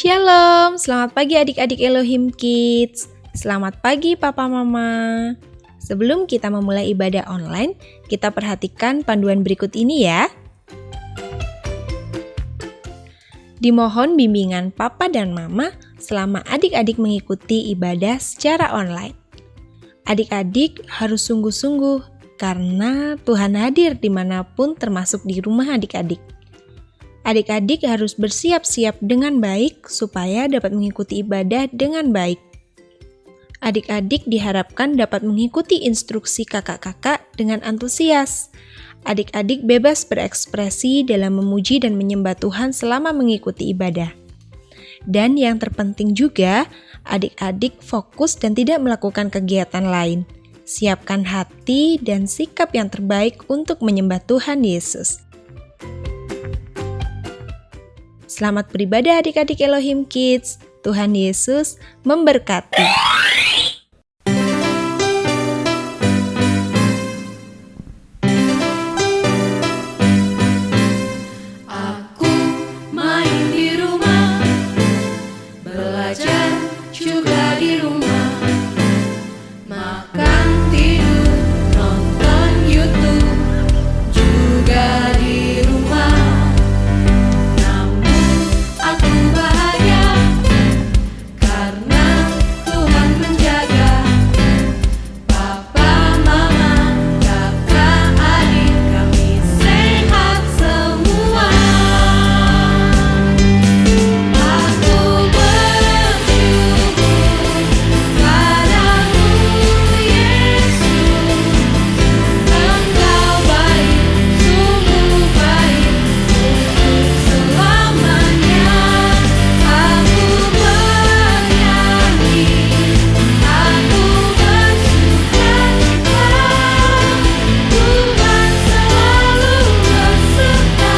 Shalom, selamat pagi adik-adik Elohim Kids. Selamat pagi Papa Mama. Sebelum kita memulai ibadah online, kita perhatikan panduan berikut ini ya. Dimohon bimbingan Papa dan Mama selama adik-adik mengikuti ibadah secara online. Adik-adik harus sungguh-sungguh karena Tuhan hadir dimanapun termasuk di rumah adik-adik. Adik-adik harus bersiap-siap dengan baik supaya dapat mengikuti ibadah dengan baik. Adik-adik diharapkan dapat mengikuti instruksi kakak-kakak dengan antusias. Adik-adik bebas berekspresi dalam memuji dan menyembah Tuhan selama mengikuti ibadah. Dan yang terpenting juga, adik-adik fokus dan tidak melakukan kegiatan lain. Siapkan hati dan sikap yang terbaik untuk menyembah Tuhan Yesus. Selamat beribadah adik-adik Elohim Kids. Tuhan Yesus memberkati. Aku main di rumah, belajar juga di rumah, makan, tidur, nonton YouTube juga di rumah. Aku bahagia karena Tuhan menjaga Papa, Mama, kakak, adik kami sehat semua. Aku bersyukur padamu Yesus, Engkau baik, sungguh baik untuk selamanya. Aku bernyanyi, aku bersukacita, Tuhan selalu beserta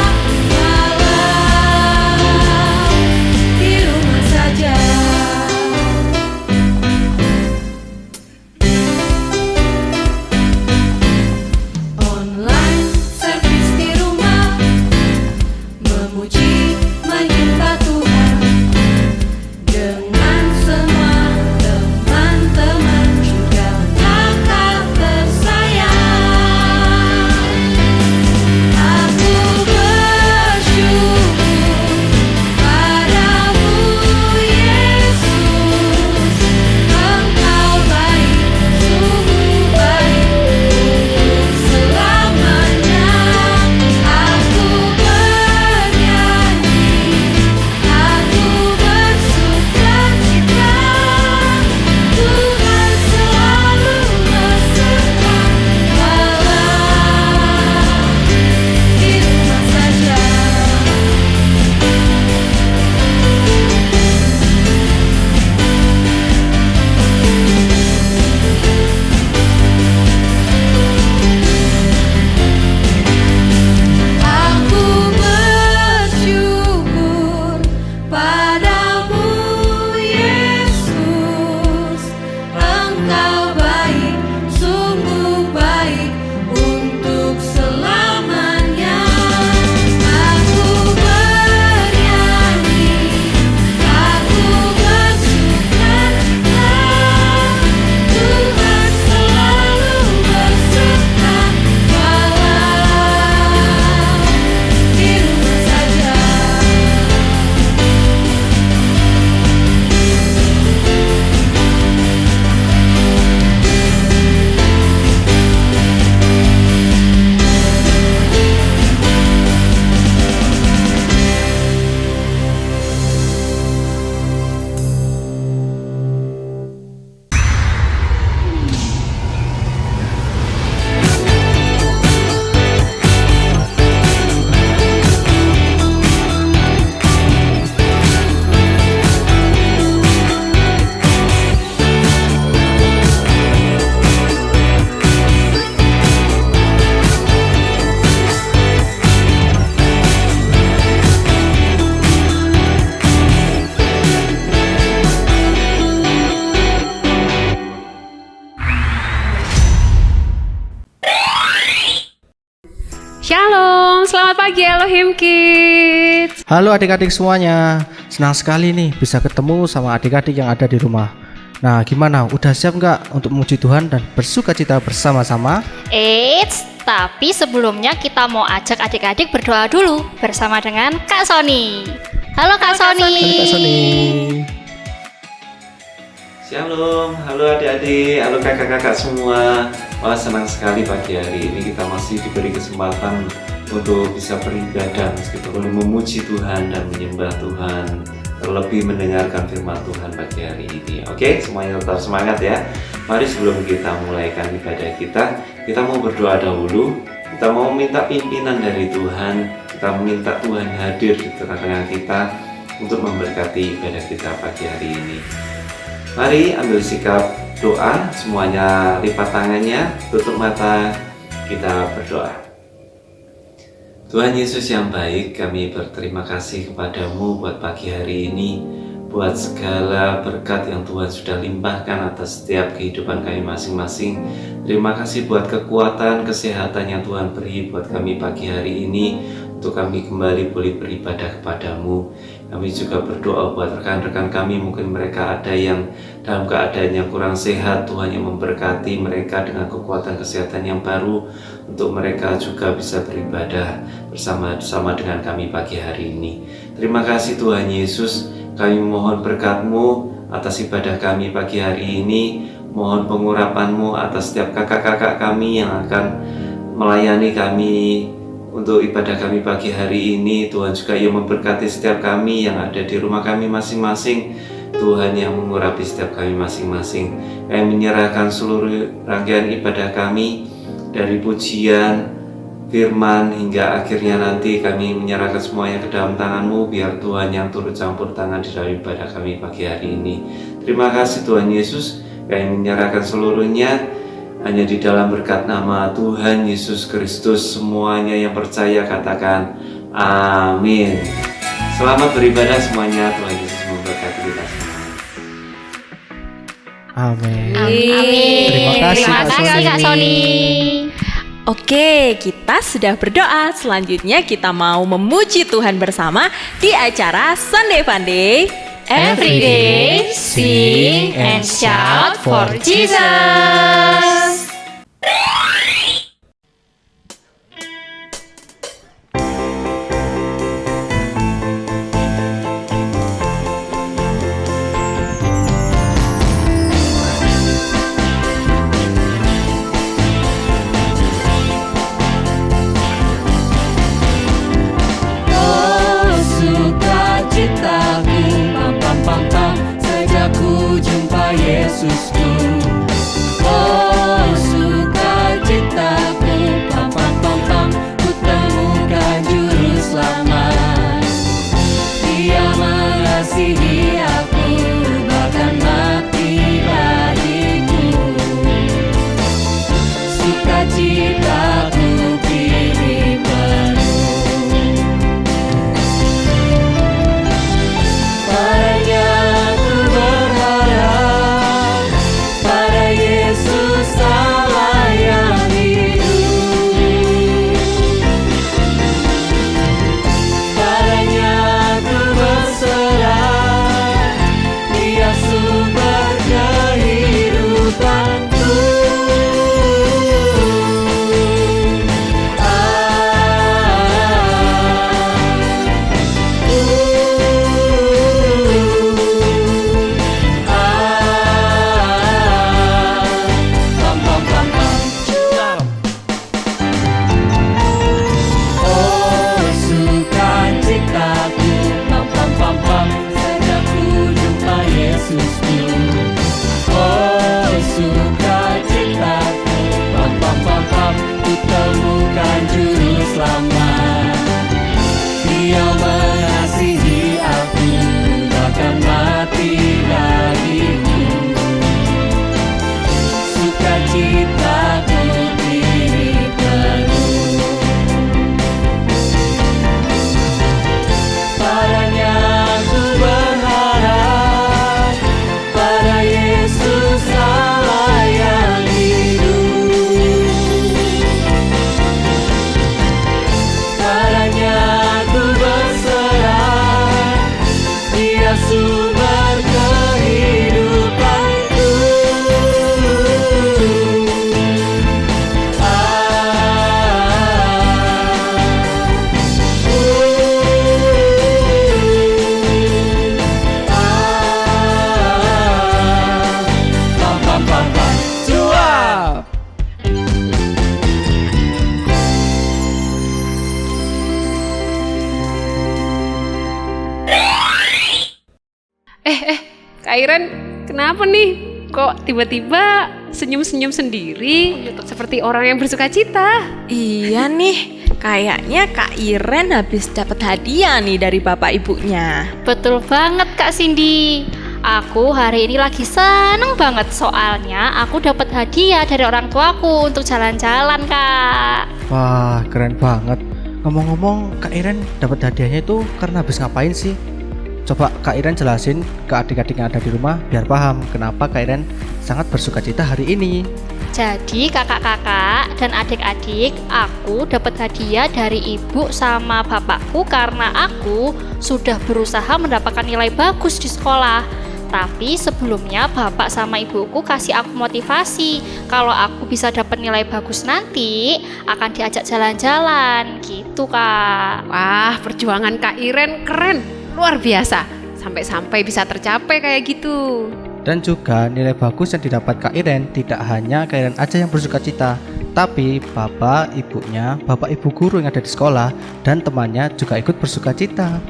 walau di rumah saja. Online service di rumah, memuji menyembah Tuhan dengan semua teman-teman juga kakak tersayang. Aku bersyukur padamu Yesus, Engkau baik, sungguh baik untuk selamanya. Aku bernyanyi, aku bersukacita, Tuhan selalu beserta walau di rumah saja. Aku bersyukur padamu Yesus, Engkau baik, sungguh baik untuk selamanya. Aku bernyanyi, aku bersukacita, Tuhan selalu beserta walau di rumah saja. Shalom, selamat pagi Elohim Kids. Eits. Halo adik-adik semuanya, senang sekali nih bisa ketemu sama adik-adik yang ada di rumah. Nah gimana, udah siap nggak untuk memuji Tuhan dan bersuka cita bersama-sama? Eits, tapi sebelumnya kita mau ajak adik-adik berdoa dulu bersama dengan Kak Sony. Halo Kak Sony. Halo Kak Sony. Shalom, halo adik-adik, halo kakak-kakak semua. Wah, senang sekali pagi hari ini kita masih diberi kesempatan untuk bisa beribadah meskipun memuji Tuhan dan menyembah Tuhan, terlebih mendengarkan firman Tuhan pagi hari ini. Oke, semuanya tetap semangat ya. Mari sebelum kita mulaikan ibadah kita mau berdoa dahulu. Kita mau minta pimpinan dari Tuhan, kita minta Tuhan hadir di tengah-tengah kita untuk memberkati ibadah kita pagi hari ini. Mari ambil sikap doa, semuanya lipat tangannya, tutup mata, kita berdoa. Tuhan Yesus yang baik, kami berterima kasih kepadamu buat pagi hari ini, buat segala berkat yang Tuhan sudah limpahkan atas setiap kehidupan kami masing-masing. Terima kasih buat kekuatan, kesehatan yang Tuhan beri buat kami pagi hari ini, untuk kami kembali boleh beribadah kepadamu. Kami juga berdoa buat rekan-rekan kami, mungkin mereka ada yang dalam keadaan yang kurang sehat. Tuhan yang memberkati mereka dengan kekuatan kesehatan yang baru, untuk mereka juga bisa beribadah bersama-sama dengan kami pagi hari ini. Terima kasih Tuhan Yesus, kami mohon berkat-Mu atas ibadah kami pagi hari ini. Mohon pengurapan-Mu atas setiap kakak-kakak kami yang akan melayani kami untuk ibadah kami pagi hari ini. Tuhan juga yang memberkati setiap kami yang ada di rumah kami masing-masing. Tuhan yang mengurapi setiap kami masing-masing. Kami menyerahkan seluruh rangkaian ibadah kami, dari pujian, firman, hingga akhirnya nanti kami menyerahkan semuanya ke dalam tangan-Mu. Biar Tuhan yang turut campur tangan di dalam ibadah kami pagi hari ini. Terima kasih Tuhan Yesus, kami menyerahkan seluruhnya hanya di dalam berkat nama Tuhan Yesus Kristus. Semuanya yang percaya katakan amin. Selamat beribadah semuanya. Tuhan Yesus memberkati kita semua. Amin. Amin. Terima kasih, Kak Sony. Oke, kita sudah berdoa. Selanjutnya kita mau memuji Tuhan bersama di acara Sunday Funday. Every day, sing and shout for Jesus. Oh sukacitaku, pam pam pam pam, sejak ku jumpa Yesusku. Oh Kak Iren, kenapa nih? Kok tiba-tiba senyum-senyum sendiri seperti orang yang bersuka cita? Iya nih, kayaknya Kak Iren habis dapat hadiah nih dari bapak ibunya. Betul banget Kak Cindy. Aku hari ini lagi seneng banget soalnya aku dapat hadiah dari orang tuaku untuk jalan-jalan, Kak. Wah, keren banget. Ngomong-ngomong, Kak Iren dapat hadiahnya itu karena habis ngapain sih? Coba Kak Iren jelasin ke adik-adik yang ada di rumah biar paham kenapa Kak Iren sangat bersukacita hari ini. Jadi kakak-kakak dan adik-adik, aku dapat hadiah dari ibu sama bapakku karena aku sudah berusaha mendapatkan nilai bagus di sekolah. Tapi sebelumnya bapak sama ibuku kasih aku motivasi kalau aku bisa dapat nilai bagus nanti akan diajak jalan-jalan gitu, Kak. Wah, perjuangan Kak Iren keren, luar biasa. Sampai-sampai bisa tercapai kayak gitu. Dan juga nilai bagus yang didapat Kak Iren tidak hanya Kak Iren aja yang bersukacita, tapi bapak, ibunya, bapak ibu guru yang ada di sekolah dan temannya juga ikut bersukacita.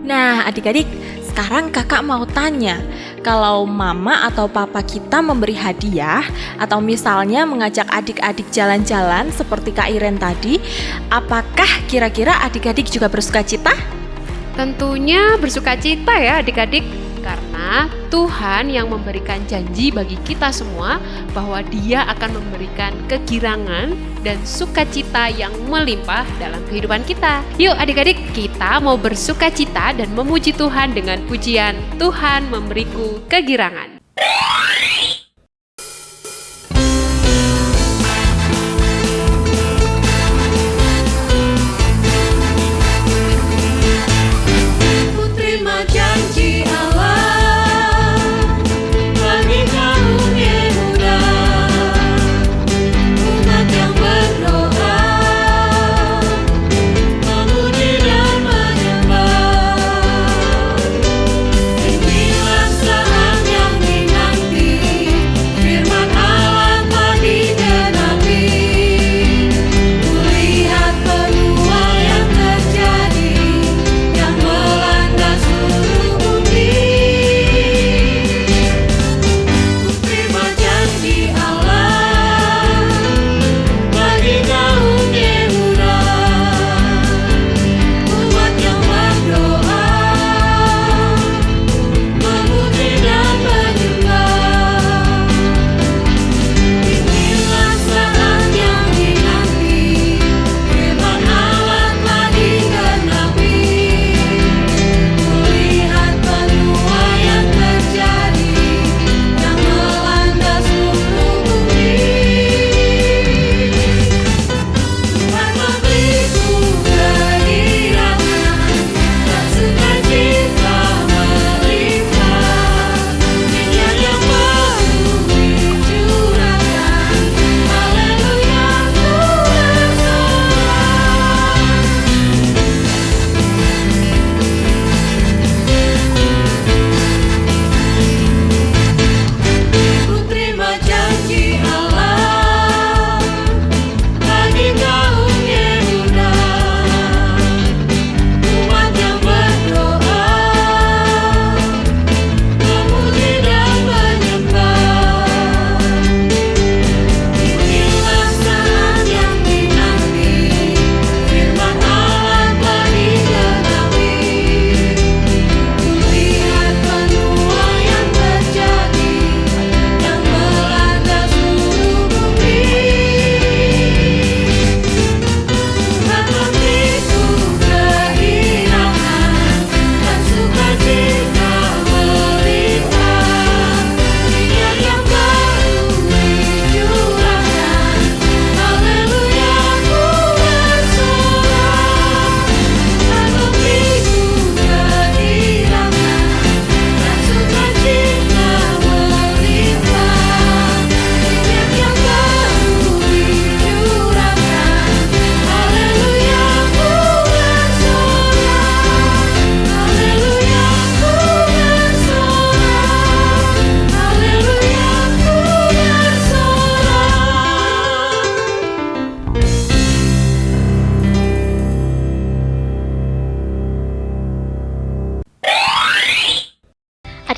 Nah, adik-adik, sekarang kakak mau tanya, kalau mama atau papa kita memberi hadiah atau misalnya mengajak adik-adik jalan-jalan seperti Kak Iren tadi, apakah kira-kira adik-adik juga bersukacita? Tentunya bersukacita ya adik-adik, karena Tuhan yang memberikan janji bagi kita semua bahwa Dia akan memberikan kegirangan dan sukacita yang melimpah dalam kehidupan kita. Yuk adik-adik, kita mau bersukacita dan memuji Tuhan dengan pujian Tuhan memberiku kegirangan. Inilah saat yang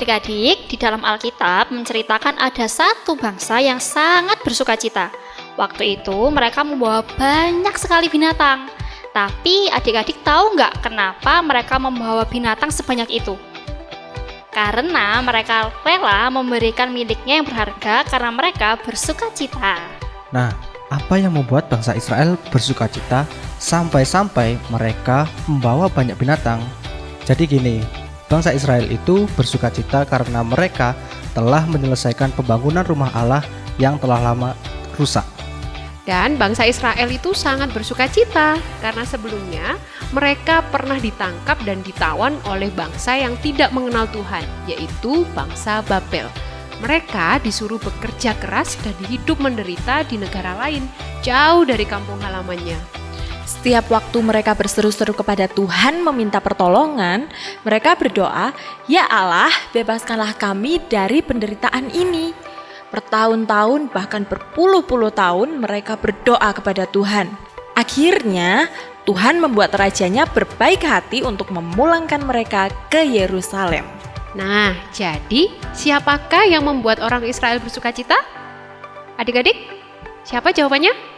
Adik-adik, di dalam Alkitab menceritakan ada satu bangsa yang sangat bersukacita. Waktu itu mereka membawa banyak sekali binatang. Tapi adik-adik tahu nggak kenapa mereka membawa binatang sebanyak itu? Karena mereka rela memberikan miliknya yang berharga karena mereka bersukacita. Nah, apa yang membuat bangsa Israel bersukacita sampai-sampai mereka membawa banyak binatang? Jadi gini, bangsa Israel itu bersukacita karena mereka telah menyelesaikan pembangunan rumah Allah yang telah lama rusak. Dan bangsa Israel itu sangat bersukacita karena sebelumnya mereka pernah ditangkap dan ditawan oleh bangsa yang tidak mengenal Tuhan, yaitu bangsa Babel. Mereka disuruh bekerja keras dan hidup menderita di negara lain, jauh dari kampung halamannya. Setiap waktu mereka berseru-seru kepada Tuhan meminta pertolongan, mereka berdoa, "Ya Allah, bebaskanlah kami dari penderitaan ini." Bertahun-tahun bahkan berpuluh-puluh tahun mereka berdoa kepada Tuhan. Akhirnya Tuhan membuat rajanya berbaik hati untuk memulangkan mereka ke Yerusalem. Nah, jadi siapakah yang membuat orang Israel bersukacita? Adik-adik, siapa jawabannya?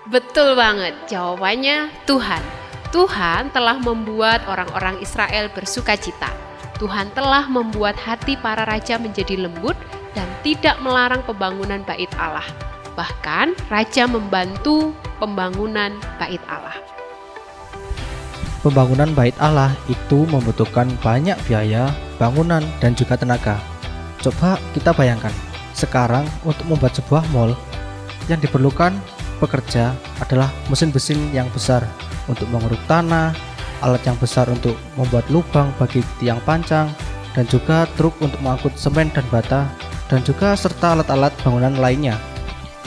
Betul banget, jawabannya Tuhan. Tuhan telah membuat orang-orang Israel bersukacita. Tuhan telah membuat hati para raja menjadi lembut dan tidak melarang pembangunan bait Allah. Bahkan raja membantu pembangunan bait Allah. Pembangunan bait Allah itu membutuhkan banyak biaya, bangunan, dan juga tenaga. Coba kita bayangkan, sekarang untuk membuat sebuah mall, yang diperlukan pekerja adalah mesin-mesin yang besar untuk mengeruk tanah, alat yang besar untuk membuat lubang bagi tiang pancang, dan juga truk untuk mengangkut semen dan bata, dan juga serta alat-alat bangunan lainnya.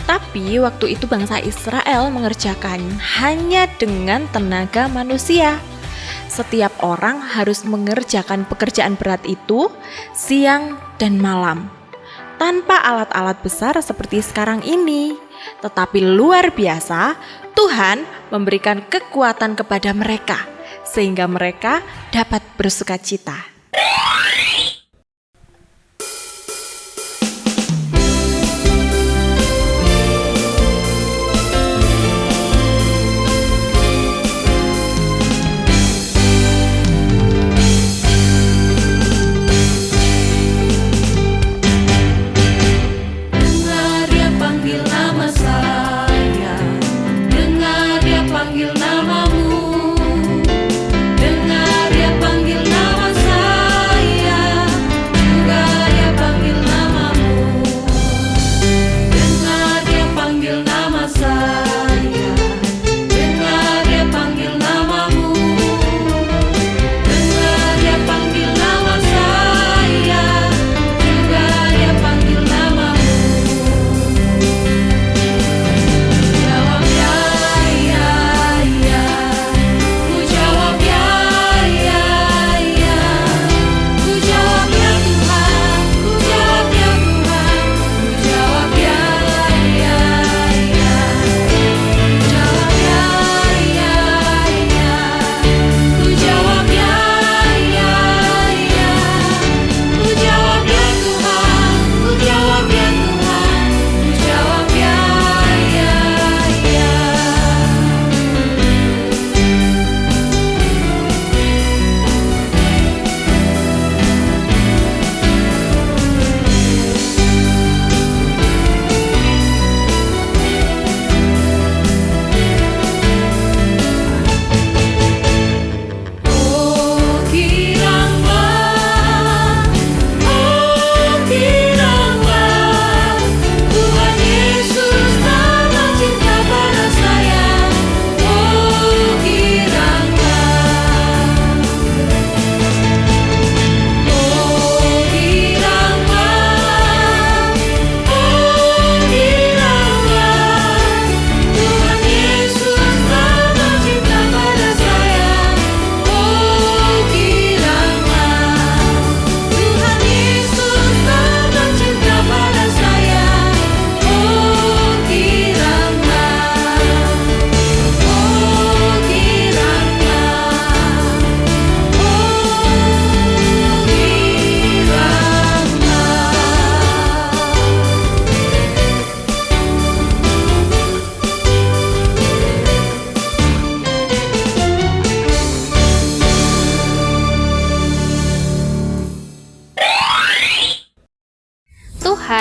Tapi waktu itu bangsa Israel mengerjakan hanya dengan tenaga manusia. Setiap orang harus mengerjakan pekerjaan berat itu siang dan malam, tanpa alat-alat besar seperti sekarang ini. Tetapi luar biasa, Tuhan memberikan kekuatan kepada mereka, sehingga mereka dapat bersukacita. Dengar dia panggil nama saya, dengar dia panggil namamu, dengar dia panggil nama saya.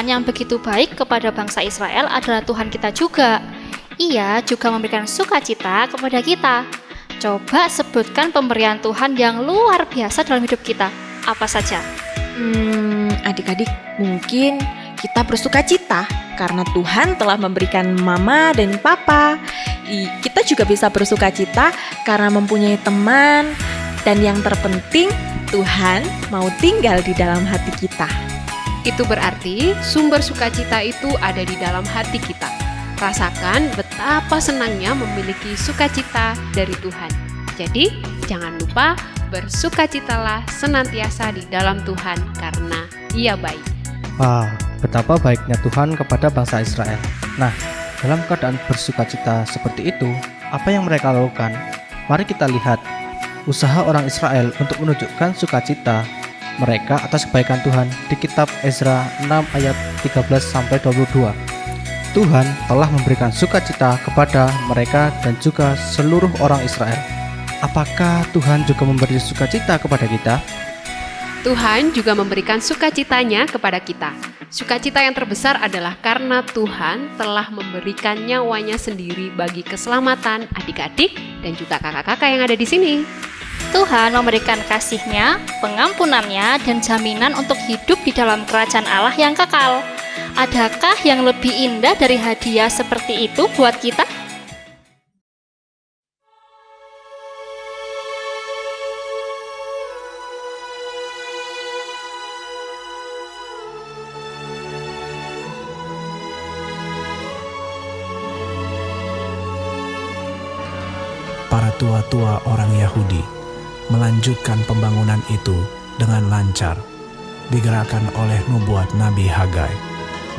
Tuhan yang begitu baik kepada bangsa Israel adalah Tuhan kita juga. Ia juga memberikan sukacita kepada kita. Coba sebutkan pemberian Tuhan yang luar biasa dalam hidup kita. Apa saja? Adik-adik, mungkin kita bersukacita karena Tuhan telah memberikan mama dan papa. Kita juga bisa bersukacita karena mempunyai teman. Dan yang terpenting, Tuhan mau tinggal di dalam hati kita. Itu berarti sumber sukacita itu ada di dalam hati kita. Rasakan betapa senangnya memiliki sukacita dari Tuhan. Jadi, jangan lupa bersukacitalah senantiasa di dalam Tuhan karena Ia baik. Wah, betapa baiknya Tuhan kepada bangsa Israel. Nah, dalam keadaan bersukacita seperti itu, apa yang mereka lakukan? Mari kita lihat usaha orang Israel untuk menunjukkan sukacita mereka atas kebaikan Tuhan di kitab Ezra 6 ayat 13-22. Tuhan telah memberikan sukacita kepada mereka dan juga seluruh orang Israel. Apakah Tuhan juga memberi sukacita kepada kita? Tuhan juga memberikan sukacitanya kepada kita. Sukacita yang terbesar adalah karena Tuhan telah memberikan nyawanya sendiri bagi keselamatan adik-adik dan juga kakak-kakak yang ada di sini. Tuhan memberikan kasih-Nya, pengampunannya, dan jaminan untuk hidup di dalam kerajaan Allah yang kekal. Adakah yang lebih indah dari hadiah seperti itu buat kita? Para tua-tua orang Yahudi melanjutkan pembangunan itu dengan lancar, digerakkan oleh nubuat Nabi Hagai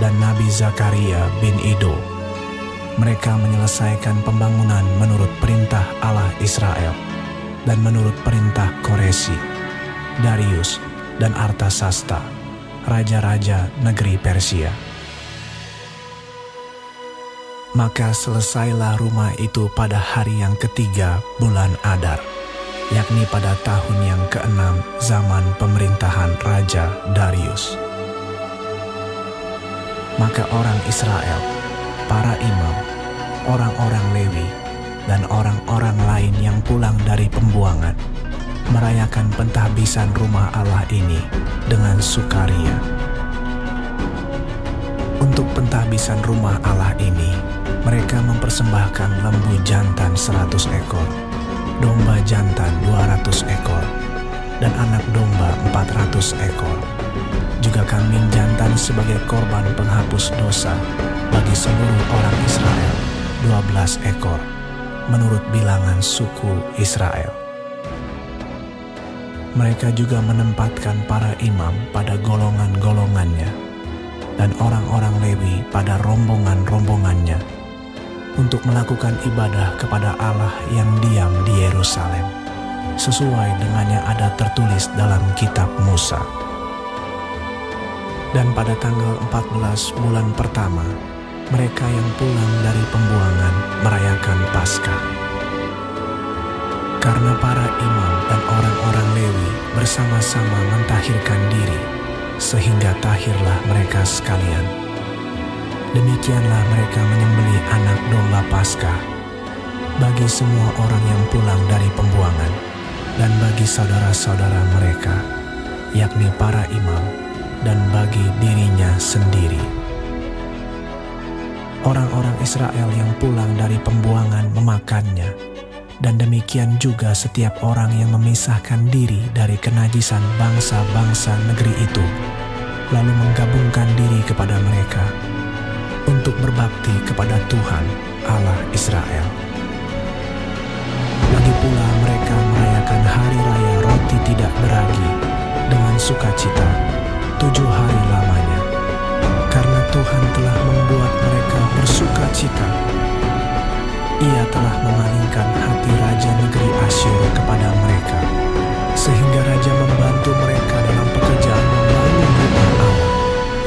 dan Nabi Zakaria bin Ido. Mereka menyelesaikan pembangunan menurut perintah Allah Israel dan menurut perintah Koresi, Darius, dan Artasasta, raja-raja negeri Persia. Maka selesailah rumah itu pada hari yang ketiga bulan Adar, yakni pada tahun yang ke-6 zaman pemerintahan Raja Darius. Maka orang Israel, para imam, orang-orang Lewi, dan orang-orang lain yang pulang dari pembuangan, merayakan pentahbisan rumah Allah ini dengan sukaria. Untuk pentahbisan rumah Allah ini, mereka mempersembahkan lembu jantan 100 ekor, domba jantan 200 ekor, dan anak domba 400 ekor. Juga kambing jantan sebagai korban penghapus dosa bagi seluruh orang Israel, 12 ekor, menurut bilangan suku Israel. Mereka juga menempatkan para imam pada golongan-golongannya, dan orang-orang Lewi pada rombongan-rombongannya, untuk melakukan ibadah kepada Allah yang diam di Yerusalem, sesuai dengan yang ada tertulis dalam kitab Musa. Dan pada tanggal 14 bulan pertama, mereka yang pulang dari pembuangan merayakan Paskah. Karena para imam dan orang-orang Lewi bersama-sama mentahirkan diri, sehingga tahirlah mereka sekalian. Demikianlah mereka menyembelih anak domba Paskah bagi semua orang yang pulang dari pembuangan dan bagi saudara-saudara mereka, yakni para imam, dan bagi dirinya sendiri. Orang-orang Israel yang pulang dari pembuangan memakannya, dan demikian juga setiap orang yang memisahkan diri dari kenajisan bangsa-bangsa negeri itu, lalu menggabungkan diri kepada mereka untuk berbakti kepada Tuhan Allah Israel. Lagi pula mereka merayakan hari raya roti tidak beragi dengan sukacita 7 hari lamanya, karena Tuhan telah membuat mereka bersukacita. Ia telah memalingkan hati raja negeri Asyur kepada mereka, sehingga raja membantu mereka dalam pekerjaan membangun rumah Allah,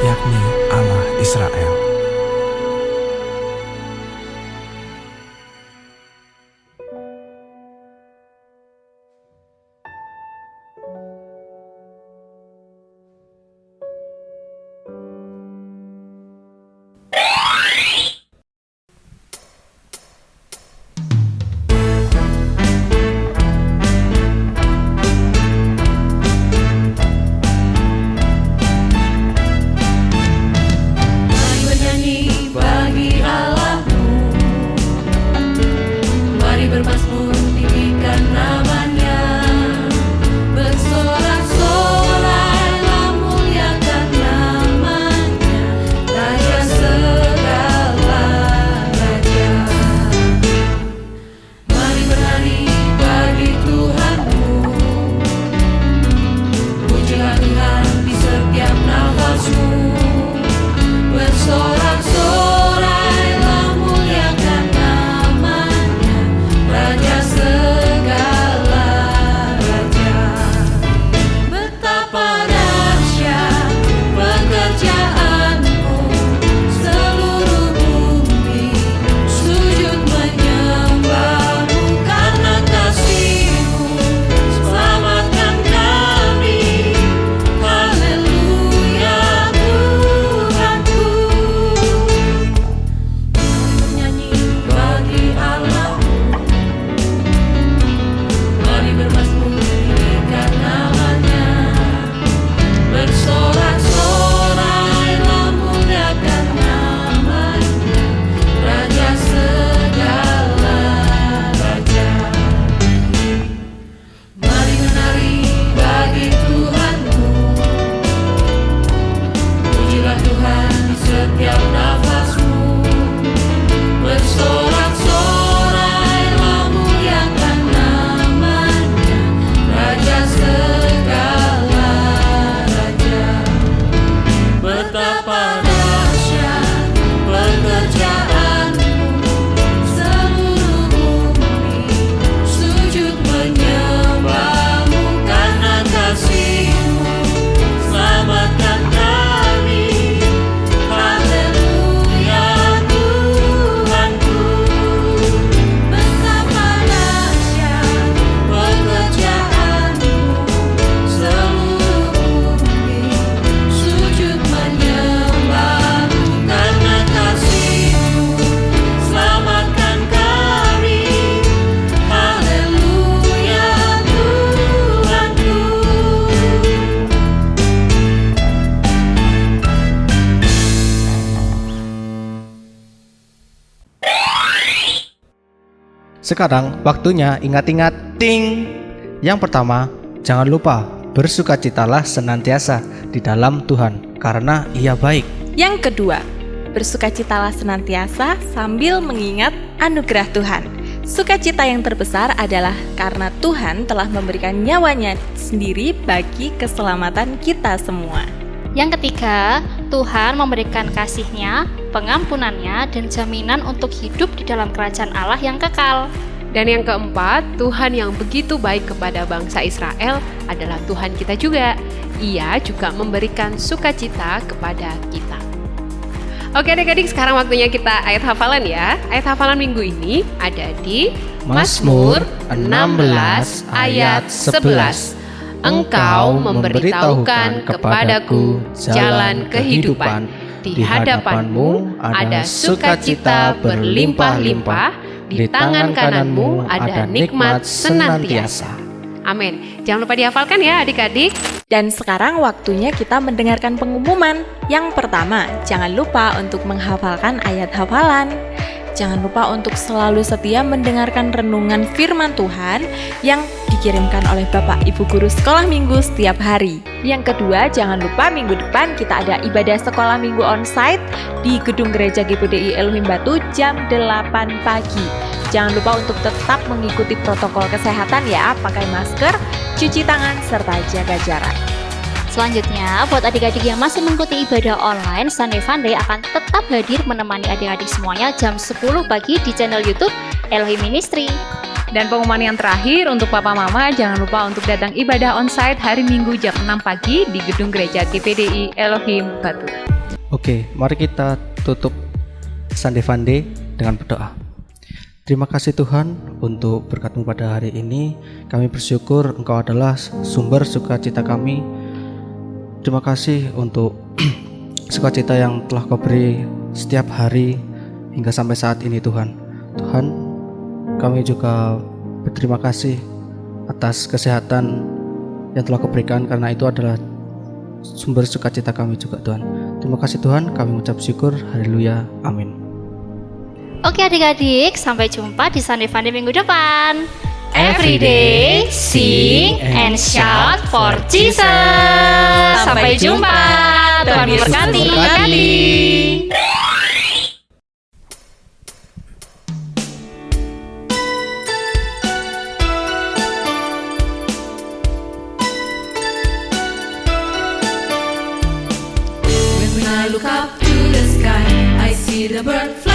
yakni Allah Israel. Sekarang waktunya ingat-ingat ting. Yang pertama, jangan lupa bersukacitalah senantiasa di dalam Tuhan karena Ia baik. Yang kedua, bersukacitalah senantiasa sambil mengingat anugerah Tuhan. Sukacita yang terbesar adalah karena Tuhan telah memberikan nyawanya sendiri bagi keselamatan kita semua. Yang ketiga, Tuhan memberikan kasih-Nya, pengampunannya, dan jaminan untuk hidup di dalam kerajaan Allah yang kekal. Dan yang keempat, Tuhan yang begitu baik kepada bangsa Israel adalah Tuhan kita juga. Ia juga memberikan sukacita kepada kita. Oke adik-adik, sekarang waktunya kita ayat hafalan ya. Ayat hafalan minggu ini ada di Mazmur 16 ayat 11. Engkau memberitahukan kepadaku jalan kehidupan. Di hadapanmu ada sukacita berlimpah-limpah, di tangan kananmu ada nikmat senantiasa. Amin. Jangan lupa dihafalkan ya adik-adik. Dan sekarang waktunya kita mendengarkan pengumuman. Yang pertama, jangan lupa untuk menghafalkan ayat hafalan. Jangan lupa untuk selalu setia mendengarkan renungan firman Tuhan yang dikirimkan oleh Bapak Ibu Guru Sekolah Minggu setiap hari. Yang kedua, jangan lupa minggu depan kita ada ibadah sekolah minggu onsite di Gedung Gereja GPDI Elohim Batu jam 8 pagi. Jangan lupa untuk tetap mengikuti protokol kesehatan ya, pakai masker, cuci tangan, serta jaga jarak. Selanjutnya, buat adik-adik yang masih mengikuti ibadah online, Sunday Funday akan tetap hadir menemani adik-adik semuanya jam 10 pagi di channel YouTube Elohim Ministry. Dan pengumuman yang terakhir untuk Papa Mama, jangan lupa untuk datang ibadah onsite hari Minggu jam 6 pagi di Gedung Gereja GPDI Elohim Batu. Oke, mari kita tutup Sunday Funday dengan berdoa. Terima kasih Tuhan untuk berkat-Mu pada hari ini. Kami bersyukur Engkau adalah sumber sukacita kami. Terima kasih untuk sukacita yang telah Kau beri setiap hari hingga sampai saat ini Tuhan. Tuhan, kami juga berterima kasih atas kesehatan yang telah Kau berikan, karena itu adalah sumber sukacita kami juga Tuhan. Terima kasih Tuhan, kami mengucap syukur. Haleluya, amin. Oke adik-adik, sampai jumpa di Sunday Funday minggu depan. Every day, sing and shout for Jesus. Sampai jumpa. Tuhan memberkati. When I look up to the sky, I see the bird fly.